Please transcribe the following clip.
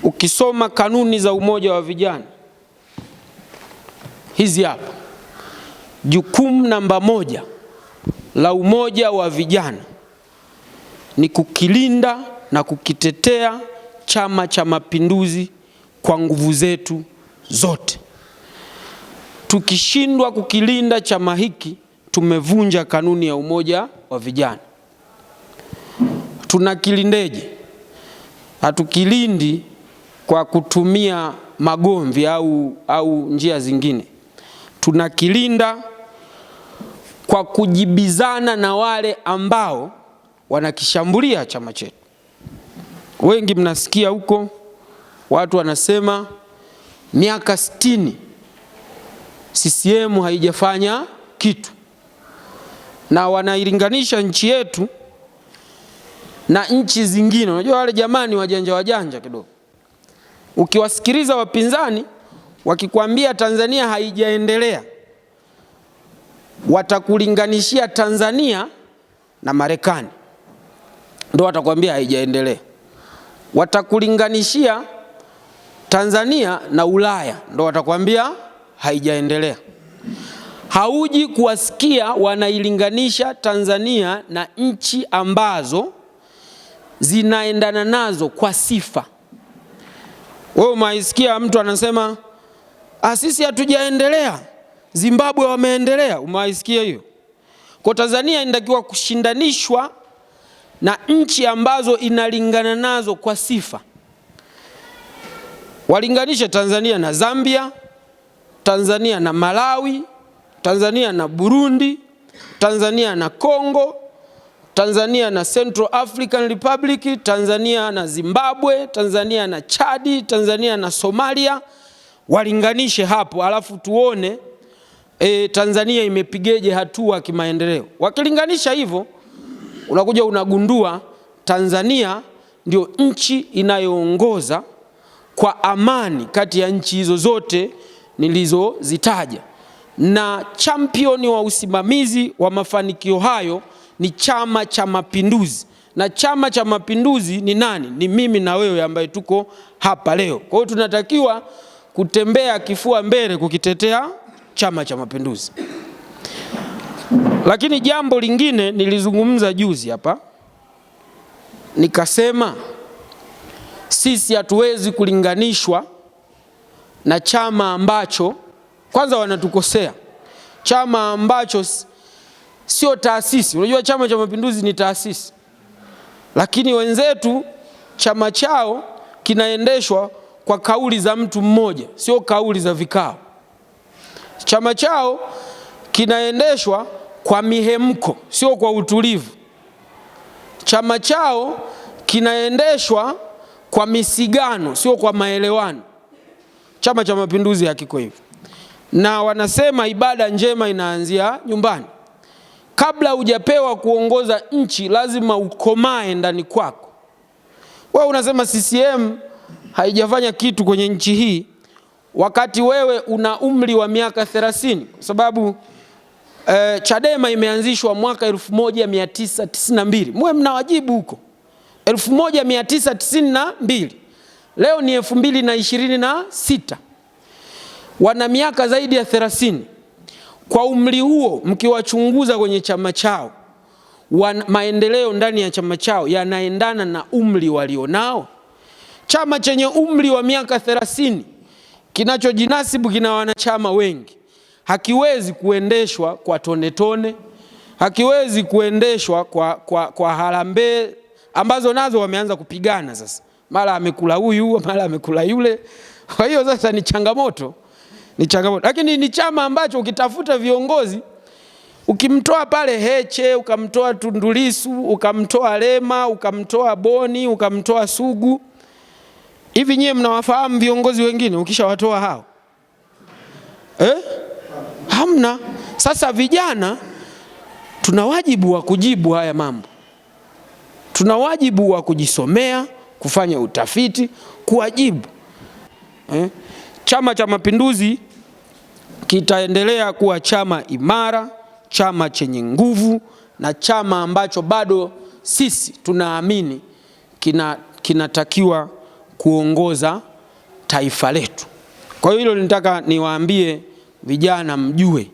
Ukisoma kanuni za umoja wa vijana hizi hapa, jukumu namba 1 la umoja wa vijana ni kukilinda na kukitetea Chama cha Mapinduzi kwa nguvu zetu zote. Tukishindwa kukilinda chama hiki, tumevunja kanuni ya umoja wa vijana. Tunakilindeje? Hatukilindi kwa kutumia magomvi au njia zingine. Tunakilinda kwa kujibizana na wale ambao wanakishambulia chama chetu. Wengi mnasikia huko watu wanasema miaka 60 CCM haijafanya kitu, na wanailinganisha nchi yetu na nchi zingine. Unajua wale jamani wajanja kidogo. Ukiwasikiliza wapinzani wakikwambia Tanzania haijaendelea, watakulinganishia Tanzania na Marekani, ndio watakwambia haijaendelea. Watakulinganishia Tanzania na Ulaya, ndio watakwambia haijaendelea. Hauji kuwasikia wanailinganisha Tanzania na nchi ambazo zinaendana nazo kwa sifa. Wewe umaisikia mtu anasema sisi hatujaendelea, Zimbabwe wameendelea. Umaisikia hiyo? Kwa Tanzania inatakiwa kushindanishwa na nchi ambazo inalingana nazo kwa sifa. Walinganishe Tanzania na Zambia, Tanzania na Malawi, Tanzania na Burundi, Tanzania na Kongo, Tanzania na Central African Republic, Tanzania na Zimbabwe, Tanzania na Chadi, Tanzania na Somalia. Walinganishe hapo, alafu tuone Tanzania imepigeje hatua kimaendeleo. Wakilinganisha hivyo, unakuja unagundua Tanzania ndio nchi inayoongoza kwa amani kati ya nchi hizo zote nilizozitaja, na championi wa usimamizi wa mafanikio hayo ni Chama cha Mapinduzi. Na Chama cha Mapinduzi ni nani? Ni mimi na wewe ambaye tuko hapa leo. Kwa hiyo tunatakiwa kutembea kifua mbele kukitetea Chama cha Mapinduzi. Lakini jambo lingine nilizungumza juzi hapa, nikasema sisi hatuwezi kulinganishwa na chama ambacho kwanza wanatukosea, chama ambacho sio taasisi. Unajua Chama cha Mapinduzi ni taasisi, lakini wenzetu chama chao kinaendeshwa kwa kauli za mtu mmoja, sio kauli za vikao. Chama chao kinaendeshwa kwa mihemko, sio kwa utulivu. Chama chao kinaendeshwa kwa misigano, sio kwa maelewano. Chama cha Mapinduzi hakiko hivyo. Na wanasema ibada njema inaanzia nyumbani. Kabla hujapewa kuongoza nchi, lazima ukomae ndani kwako. Wewe unasema CCM haijafanya kitu kwenye nchi hii, wakati wewe una umri wa miaka 30, kwa sababu Chadema imeanzishwa mwaka 1992. Mwe mnawajibu huko 1992. Leo ni 2026. Wana miaka zaidi ya 30. Kwa umri huo mkiwachunguza kwenye chama chao, maendeleo ndani ya chama chao yanaendana na umri walionao? Chama chenye umri wa miaka 30 kinachojinasibu kina wanachama wengi hakiwezi kuendeshwa kwa tone, hakiwezi kuendeshwa kwa harambee ambazo nazo wameanza kupigana sasa. Mara amekula huyu, mara amekula yule. Kwa hiyo sasa ni changamoto. Lakini ni chama ambacho ukitafuta viongozi, ukimtoa pale Heche, ukamtoa Tundu Lissu, ukamtoa Lema, ukamtoa Boni, ukamtoa Sugu, hivi nyie mnawafahamu viongozi wengine ukishawatoa hao? Hamna. Sasa vijana tuna wajibu wa kujibu haya mambo. Tuna wajibu wa kujisomea, kufanya utafiti, kuwajibu. Chama cha Mapinduzi kitaendelea kuwa chama imara, chama chenye nguvu, na chama ambacho bado sisi tunaamini kinatakiwa kuongoza taifa letu. Kwa hiyo hilo nataka niwaambie vijana mjue.